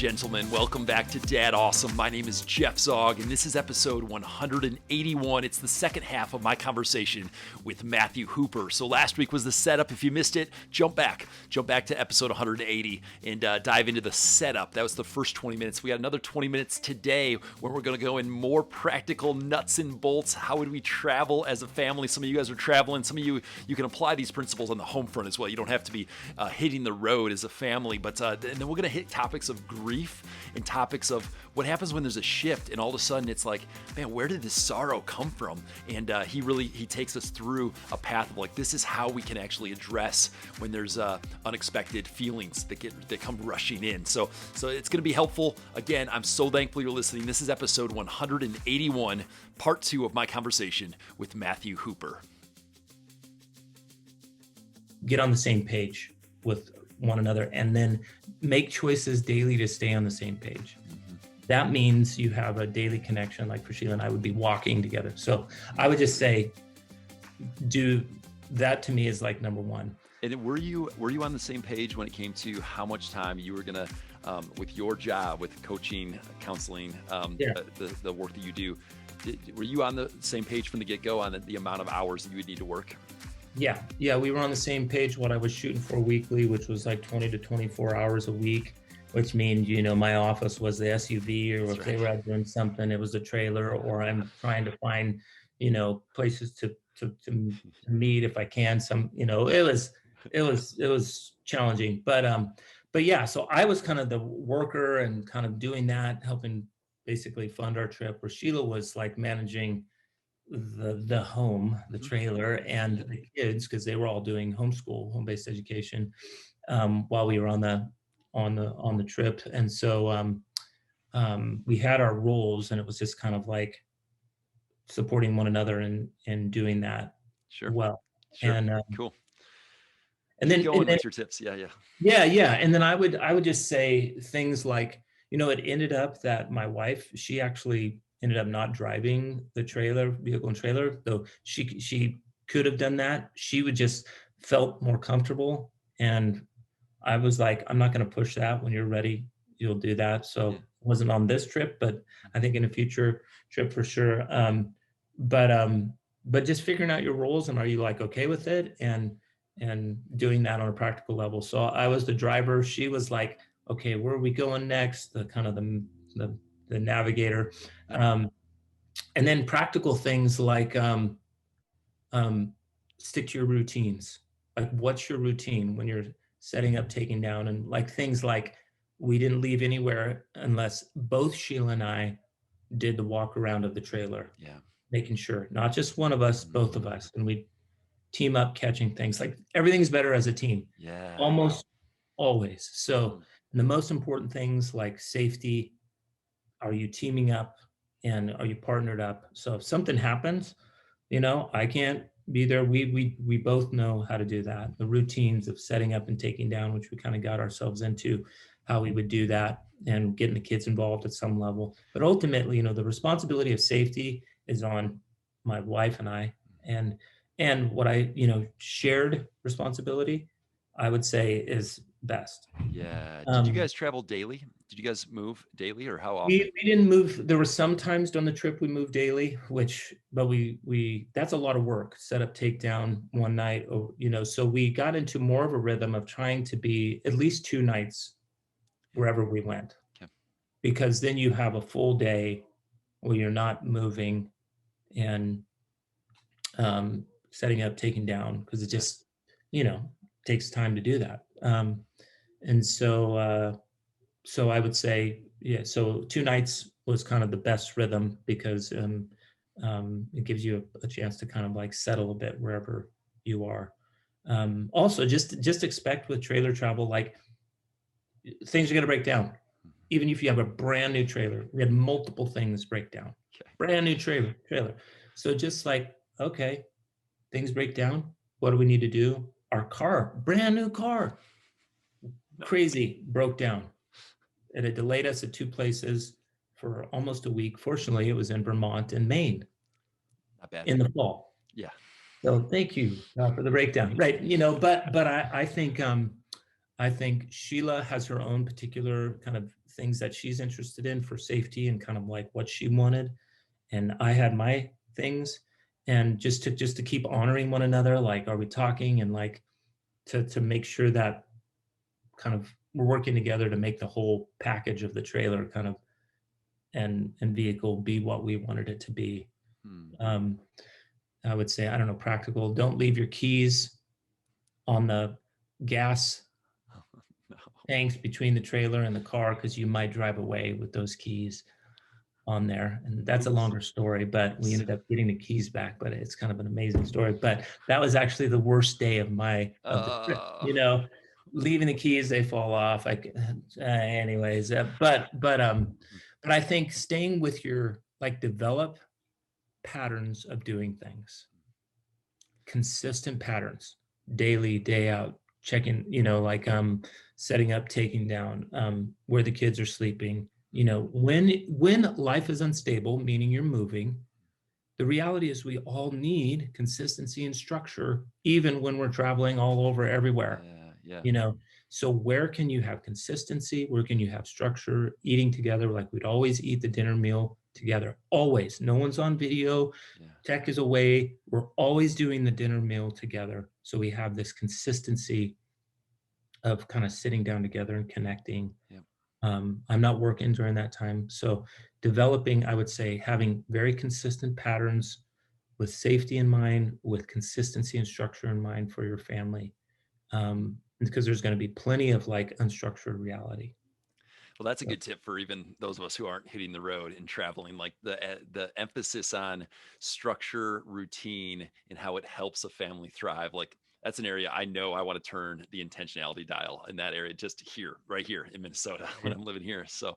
gentlemen, welcome back to Dad Awesome. My name is Jeff Zog, and this is episode 181. It's the second half of my conversation with Matthew Hooper. So last week was the setup. If you missed it, jump back to episode 180 and dive into the setup. That was the first 20 minutes. We got another 20 minutes today where we're going to go in more practical nuts and bolts. How would we travel as a family? Some of you guys are traveling. Some of you can apply these principles on the home front as well. You don't have to be hitting the road as a family, but and then we're going to hit topics of grief and topics of what happens when there's a shift and all of a sudden it's like, man, where did this sorrow come from? And he takes us through a path of like, this is how we can actually address when there's unexpected feelings that come rushing in. So it's going to be helpful. Again, I'm so thankful you're listening. This is episode 181, part 2 of my conversation with Matthew Hooper. Get on the same page with one another and then make choices daily to stay on the same page. Mm-hmm. That means you have a daily connection. Like for Sheila and I would be walking together. So I would just say, do that. To me is like number one. And were you on the same page when it came to how much time you were gonna, with your job, with coaching, counseling, the work that you do, were you on the same page from the get-go on the amount of hours that you would need to work? Yeah, we were on the same page. What I was shooting for weekly, which was like 20 to 24 hours a week, which means, my office was the SUV, or if they were out doing something, it was the trailer, or I'm trying to find, places to meet if I can. It was challenging, but yeah, so I was kind of the worker and kind of doing that, helping basically fund our trip, where Sheila was like managing the home, the trailer, and the kids, because they were all doing home-based education while we were on the trip. And so we had our roles, and it was just kind of like supporting one another and doing that. Sure. Well. Sure. And cool. And then with your tips. Yeah. And then I would just say things like, it ended up that my wife, she actually ended up not driving the vehicle and trailer, though she could have done that. She would just felt more comfortable. And I was like, I'm not going to push that. When you're ready, you'll do that. So it wasn't on this trip, but I think in a future trip for sure. But just figuring out your roles, and are you like okay with it, and doing that on a practical level. So I was the driver. She was like, okay, where are we going next? The kind of the navigator. And then practical things like stick to your routines. Like, what's your routine when you're setting up, taking down, and like things like we didn't leave anywhere unless both Sheila and I did the walk around of the trailer. Yeah. Making sure, not just one of us, both of us. And we team up catching things. Like, everything's better as a team. Yeah. Almost always. So, and the most important things like safety, are you teaming up and are you partnered up? So if something happens, I can't be there. We both know how to do that. The routines of setting up and taking down, which we kind of got ourselves into, how we would do that and getting the kids involved at some level. But ultimately, the responsibility of safety is on my wife and I, and what I, shared responsibility, I would say is best. Yeah. Did you guys travel daily? Did you guys move daily, or how often? We didn't move. There were some times during the trip we moved daily, but we that's a lot of work. Set up, take down one night, so we got into more of a rhythm of trying to be at least 2 nights wherever we went. Okay. Because then you have a full day where you're not moving and setting up, taking down, because it just, takes time to do that. And so I would say, so 2 nights was kind of the best rhythm, because it gives you a chance to kind of like settle a bit wherever you are. Also, just expect with trailer travel, like, things are going to break down. Even if you have a brand new trailer, we had multiple things break down. Okay. Brand new trailer. So just like, okay, things break down. What do we need to do? Our car, brand new car, crazy, broke down. It had delayed us at 2 places for almost a week. Fortunately, it was in Vermont and Maine. Not bad. In the fall. Yeah. So thank you for the breakdown. Right. But I think Sheila has her own particular kind of things that she's interested in for safety and kind of like what she wanted, and I had my things, and just to keep honoring one another, like, are we talking, and like to make sure that kind of we're working together to make the whole package of the trailer kind of and vehicle be what we wanted it to be. Hmm. Um, I would say, I don't know, practical. Don't leave your keys on the gas No. tanks between the trailer and the car because you might drive away with those keys on there. And that's a Oops. longer story, but we Oops. ended up getting the keys back. But it's kind of an amazing story. But that was actually the worst day of the trip. Uh, Leaving the keys, they fall off. Anyways, but I think staying with your like develop patterns of doing things, consistent patterns, daily, day out, checking, setting up, taking down, where the kids are sleeping. When life is unstable, meaning you're moving, the reality is we all need consistency and structure, even when we're traveling all over everywhere. yeah, yeah, you know so where can you have consistency, where can you have structure, eating together, like we'd always eat the dinner meal together, always, no one's on video, yeah. tech is away, we're always doing the dinner meal together, so we have this consistency of kind of sitting down together and connecting. Yep. I'm not working during that time, so developing, I would say, having very consistent patterns with safety in mind, with consistency and structure in mind for your family, because there's going to be plenty of like unstructured reality. Well, that's a So, good tip for even those of us who aren't hitting the road and traveling. Like the emphasis on structure, routine, and how it helps a family thrive. Like that's an area I know I want to turn the intentionality dial in that area, just here, right here in Minnesota when right, I'm living here. So,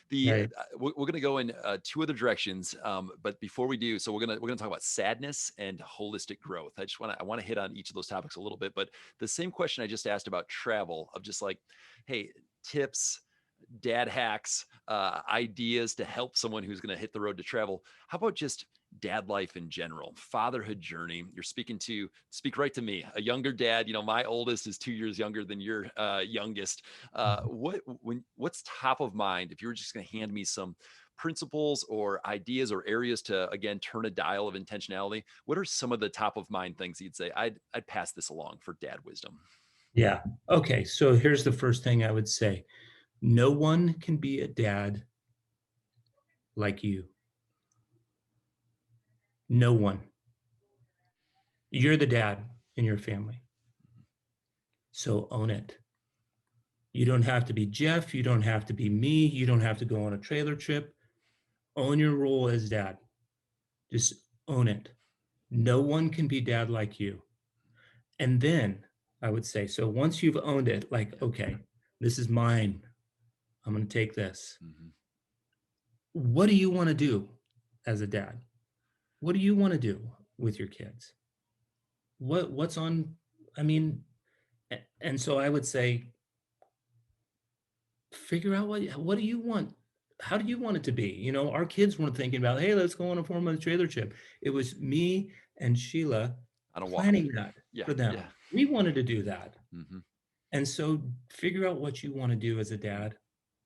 the right. we're going to go in two other directions. But before we do, so we're gonna talk about sadness and holistic growth. I want to hit on each of those topics a little bit. But the same question I just asked about travel, of just like, hey, tips, dad hacks, ideas to help someone who's going to hit the road to travel. How about just dad life in general, fatherhood journey? You're speak right to me, a younger dad. My oldest is 2 years younger than your youngest. What's top of mind if you were just going to hand me some principles or ideas or areas to again turn a dial of intentionality? What are some of the top of mind things you'd say I'd pass this along for dad wisdom? Yeah. Okay. So here's the first thing I would say: no one can be a dad like you. No one. You're the dad in your family. So own it. You don't have to be Jeff. You don't have to be me. You don't have to go on a trailer trip. Own your role as dad. Just own it. No one can be dad like you. And then I would say, so once you've owned it, like, Yeah. okay, this is mine. I'm going to take this. Mm-hmm. What do you want to do as a dad? What do you want to do with your kids? What's on, I mean, and so I would say, figure out what do you want? How do you want it to be? Our kids weren't thinking about, hey, let's go on a 4 month trailer trip. It was me and Sheila On a walk. planning that Yeah. for them. Yeah. We wanted to do that. Mm-hmm. And so figure out what you want to do as a dad,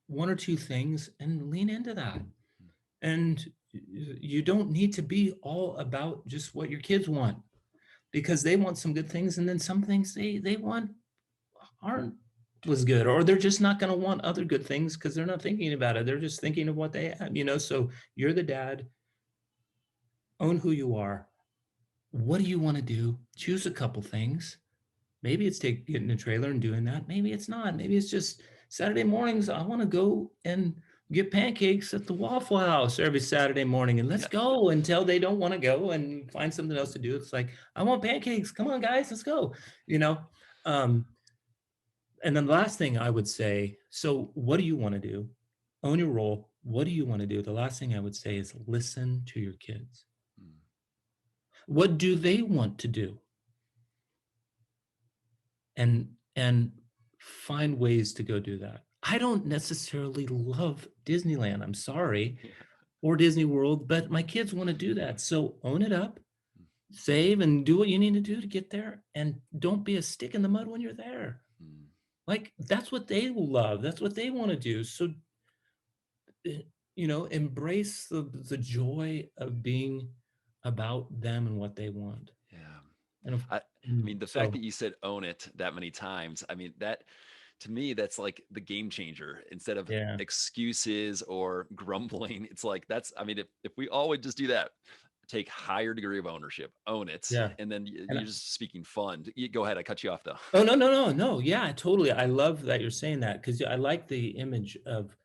one or two things, and lean into that. And you don't need to be all about just what your kids want, because they want some good things, and then some things they want aren't was good, or they're just not going to want other good things because they're not thinking about it. They're just thinking of what they have. So you're the dad, own who you are. What do you want to do? Choose a couple things. Maybe it's getting a trailer and doing that. Maybe it's not. Maybe it's just Saturday mornings. I want to go and get pancakes at the Waffle House every Saturday morning, and let's Yeah. go until they don't want to go and find something else to do. It's like, I want pancakes. Come on, guys, let's go. You know, um, and then the last thing I would say, so what do you want to do? Own your role. What do you want to do? The last thing I would say is listen to your kids. Mm. What do they want to do? And find ways to go do that. I don't necessarily love Disneyland, I'm sorry, Yeah. or Disney World, but my kids want to do that. So own it up, save and do what you need to do to get there, and don't be a stick in the mud when you're there. Mm. Like, that's what they love. That's what they want to do. So, embrace the joy of being about them and what they want. Yeah. And I mean, the fact so, that you said own it that many times, I mean, that to me, that's like the game changer. Instead of yeah, excuses or grumbling, it's like that's, I mean, if we all would just do that, take higher degree of ownership, own it, yeah. and then And you're just speaking fun. Go ahead. I cut you off though. oh, no, no, no, no. Yeah, totally. I love that you're saying that because I like the image of,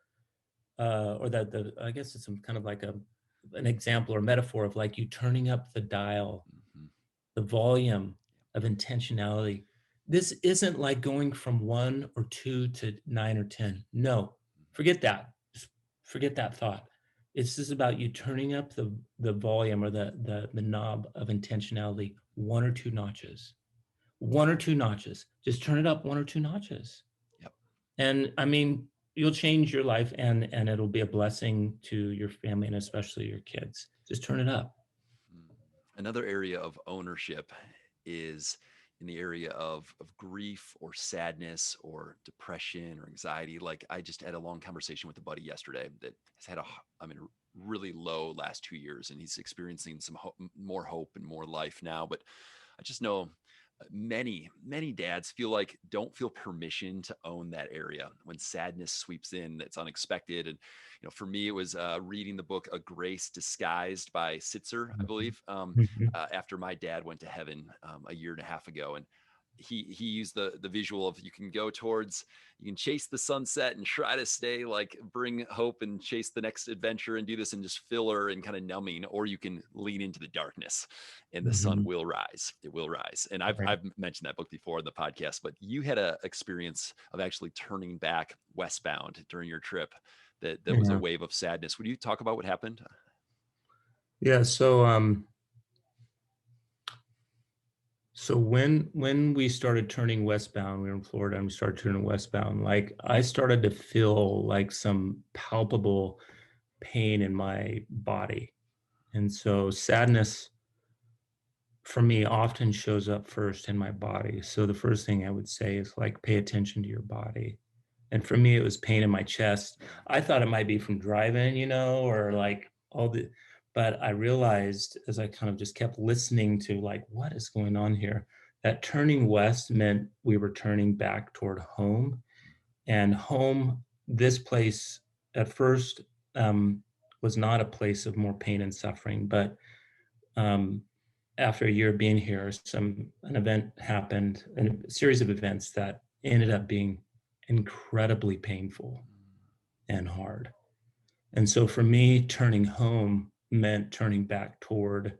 or that I guess it's some kind of like an example or metaphor of like you turning up the dial, Mhm. the volume of intentionality. This isn't like going from 1 or 2 to 9 or 10. No, forget that. Just forget that thought. It's just about you turning up the volume or the knob of intentionality 1 or 2 notches. 1 or 2 notches. Just turn it up 1 or 2 notches. Yep. And I mean, you'll change your life and it'll be a blessing to your family and especially your kids. Just turn it up. Mm. Another area of ownership is in the area of grief or sadness or depression or anxiety. Like I just had a long conversation with a buddy yesterday that has had I mean, really low last 2 years, and he's experiencing some more hope and more life now. But I just know many dads don't feel permission to own that area when sadness sweeps in. That's unexpected. And for me, it was reading the book A Grace Disguised by Sitzer, I Mhm. believe, Mhm. after my dad went to heaven a year and a half ago. And he used the visual of you can chase the sunset and try to stay like bring hope and chase the next adventure and do this and just filler and kind of numbing, or you can lean into the darkness and the sun Mhm. will rise. It will rise. And I've Right. I've mentioned that book before in the podcast, but you had a experience of actually turning back westbound during your trip that was a Yeah. wave of sadness. Would you talk about what happened? Yeah. So when we started turning westbound, we were in Florida and we started turning westbound, like I started to feel like some palpable pain in my body. And so sadness for me often shows up first in my body. So the first thing I would say is like pay attention to your body. And for me, it was pain in my chest. Yeah. I thought it might be from driving, or like but I realized as I kind of just kept listening to like, what is going on here? That turning west meant we were turning back toward home. And home, this place at first was not a place of more pain and suffering, but um, after a year being here, an event happened, a series of events that ended up being incredibly painful and hard. And so for me, turning home meant turning back toward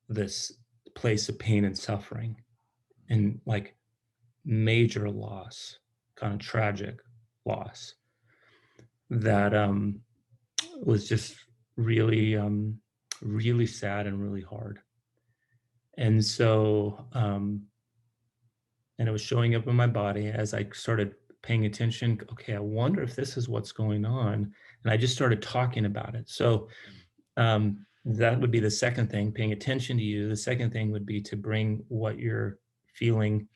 this place of pain and suffering and like major loss, kind of tragic loss that was just really, really sad and really hard. And so, and it was showing up in my body as I started paying attention. Okay, I wonder if this is what's going on. And I just started talking about it. So Mm. that would be the second thing, paying attention to you. The second thing would be to bring what you're feeling,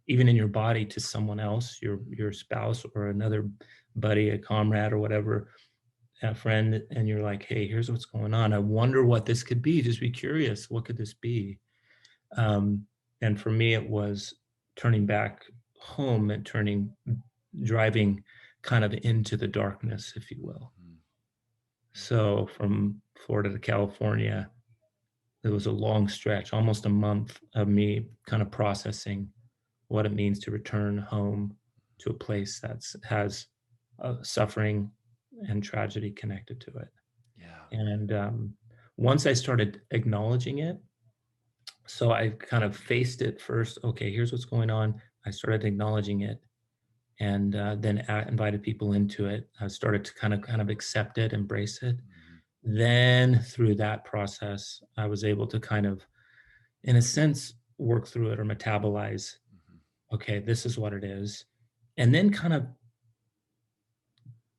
even in your body, to someone else, your spouse or another buddy, a comrade or whatever, a friend, and you're like, hey, here's what's going on. I wonder what this could be. Just be curious. What could this be? Um, and for me, it was turning back home and driving kind of into the darkness, if you will. Mhm. So from Florida to California, it was a long stretch, almost a month of me kind of processing what it means to return home to a place that's has suffering and tragedy connected to it. Yeah. And once I started acknowledging it, so I kind of faced it first. Okay, here's what's going on. I started acknowledging it, and then invited people into it. I started to kind of accept it, embrace it. Mhm. Then through that process, I was able to kind of, in a sense, work through it or metabolize. Mhm. Okay, this is what it is, and then kind of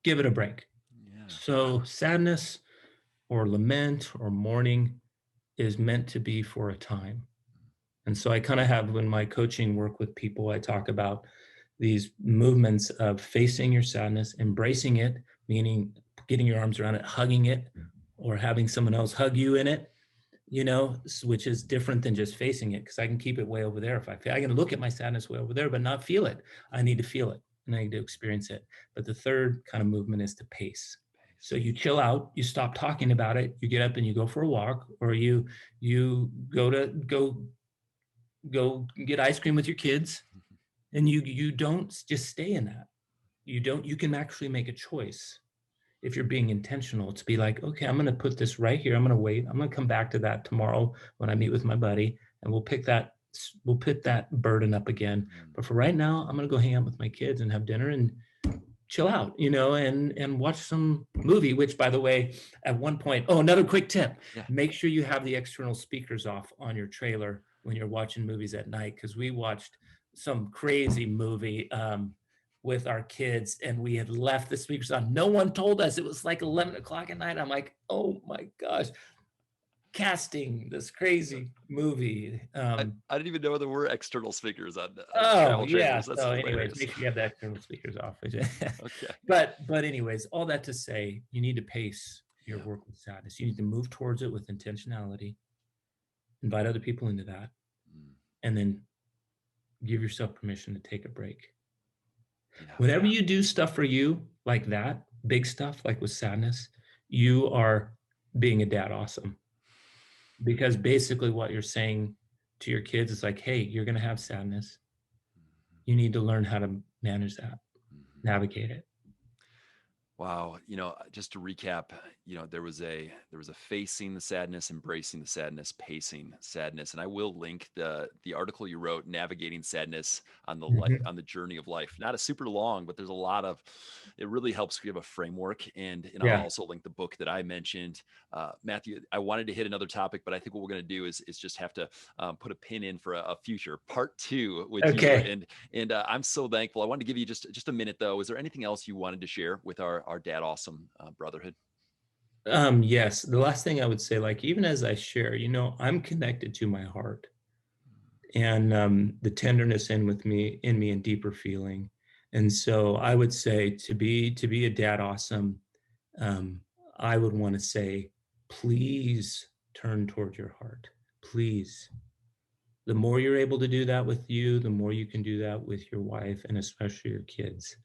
give it a break. Yeah. So sadness or lament or mourning is meant to be for a time. And so I kind of have, when my coaching work with people, I talk about these movements of facing your sadness, embracing it, meaning getting your arms around it, hugging it, or having someone else hug you in it, which is different than just facing it, because I can keep it way over there. If I can look at my sadness way over there, but not feel it. I need to feel it and I need to experience it. But the third kind of movement is to pace. So you chill out, you stop talking about it, you get up and you go for a walk, or you go get ice cream with your kids, and you don't just stay in that. You can actually make a choice if you're being intentional to be like, okay, I'm going to put this right here. I'm going to wait. I'm going to come back to that tomorrow when I meet with my buddy, and we'll put that burden up again. But for right now, I'm going to go hang out with my kids and have dinner and chill out, and watch some movie, which, by the way, at one point, another quick tip, make sure you have the external speakers off on your trailer when you're watching movies at night, because we watched some crazy movie with our kids, and we had left the speakers on. No one told us. It was like 11 o'clock at night. I'm like, oh my gosh, casting this crazy movie. I didn't even know there were external speakers on travel trailers. That's anyways, make sure you have the external speakers off. Okay. But anyways, all that to say, you need to pace your work with sadness. You need to move towards it with intentionality, invite other people into that, and then give yourself permission to take a break. Whenever you do stuff for you like that, big stuff like with sadness, you are being a dad awesome. Because basically what you're saying to your kids is like, hey, you're going to have sadness. You need to learn how to manage that, navigate it. Wow. Just to recap, there was a facing the sadness, embracing the sadness, pacing sadness. And I will link the article you wrote, Navigating Sadness on the on the Journey of Life. Not a super long, but there's a lot of, it really helps give a framework. And I'll also link the book that I mentioned. Matthew, I wanted to hit another topic, but I think what we're going to do is just have to put a pin in for a future part 2 with you. And I'm so thankful. I wanted to give you just a minute though. Is there anything else you wanted to share with our dadAWESOME brotherhood? Yes. The last thing I would say, like, even as I share, I'm connected to my heart and the tenderness in me and deeper feeling. And so I would say to be a dadAWESOME, I would want to say, please turn toward your heart. Please. The more you're able to do that with you, the more you can do that with your wife and especially your kids.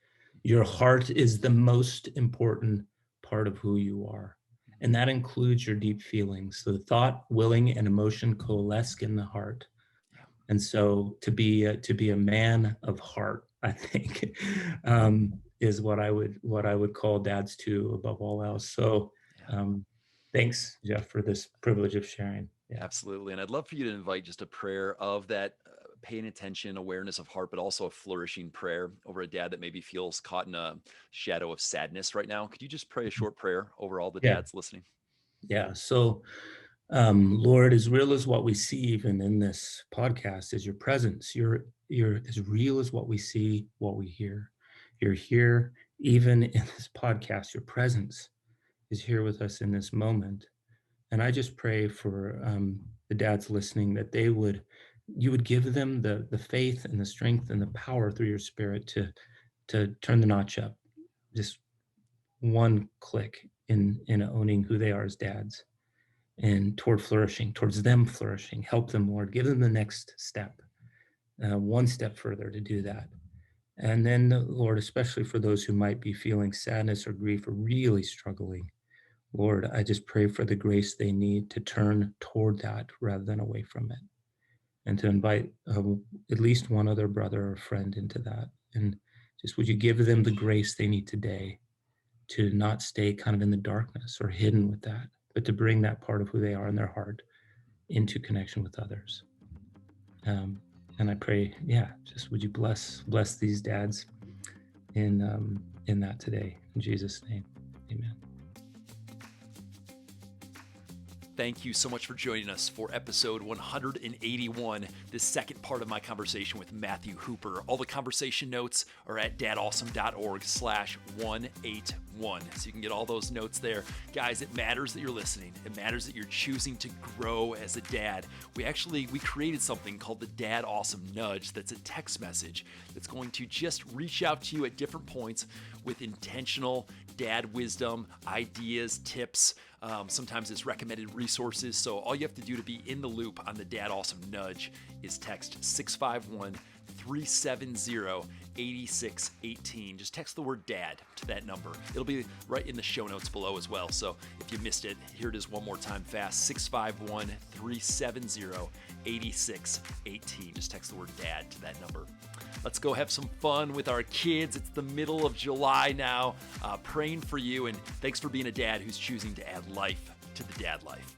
Your heart is the most important part of who you are. And that includes your deep feelings. So the thought, willing, and emotion coalesce in the heart. And so to be a man of heart, I think, is what I would call dads to above all else. So thanks, Jeff, for this privilege of sharing. Yeah. Absolutely. And I'd love for you to invite just a prayer of that paying attention, awareness of heart, but also a flourishing prayer over a dad that maybe feels caught in a shadow of sadness right now. Could you just pray a short prayer over all the dads listening? Yeah. So, Lord, as real as what we see even in this podcast is your presence. You're as real as what we see, what we hear. You're here even in this podcast. Your presence is here with us in this moment. And I just pray for the dads listening that you would give them the faith and the strength and the power through your Spirit to turn the notch up, just one click in owning who they are as dads, and towards them flourishing. Help them, Lord. Give them the next step, one step further to do that. And then, Lord, especially for those who might be feeling sadness or grief or really struggling, Lord, I just pray for the grace they need to turn toward that rather than away from it, and to invite at least one other brother or friend into that. And just would you give them the grace they need today to not stay kind of in the darkness or hidden with that, but to bring that part of who they are in their heart into connection with others. And I pray, just would you bless these dads in that today. In Jesus' name, amen. thank you so much for joining us for episode 181, this second part of my conversation with Matthew Hooper. All the conversation notes are at dadawesome.org/181. So you can get all those notes there. Guys, it matters that you're listening. It matters that you're choosing to grow as a dad. We created something called the Dad Awesome Nudge. That's a text message that's going to just reach out to you at different points with intentional dad wisdom, ideas, tips. Sometimes it's recommended resources. So all you have to do to be in the loop on the Dad Awesome Nudge is text 651-370-8618. Just text the word dad to that number. It'll be right in the show notes below as well. So if you missed it, here it is one more time fast. 651-370-8618. Just text the word dad to that number. Let's go have some fun with our kids. It's the middle of July now. Praying for you, and thanks for being a dad who's choosing to add life to the dad life.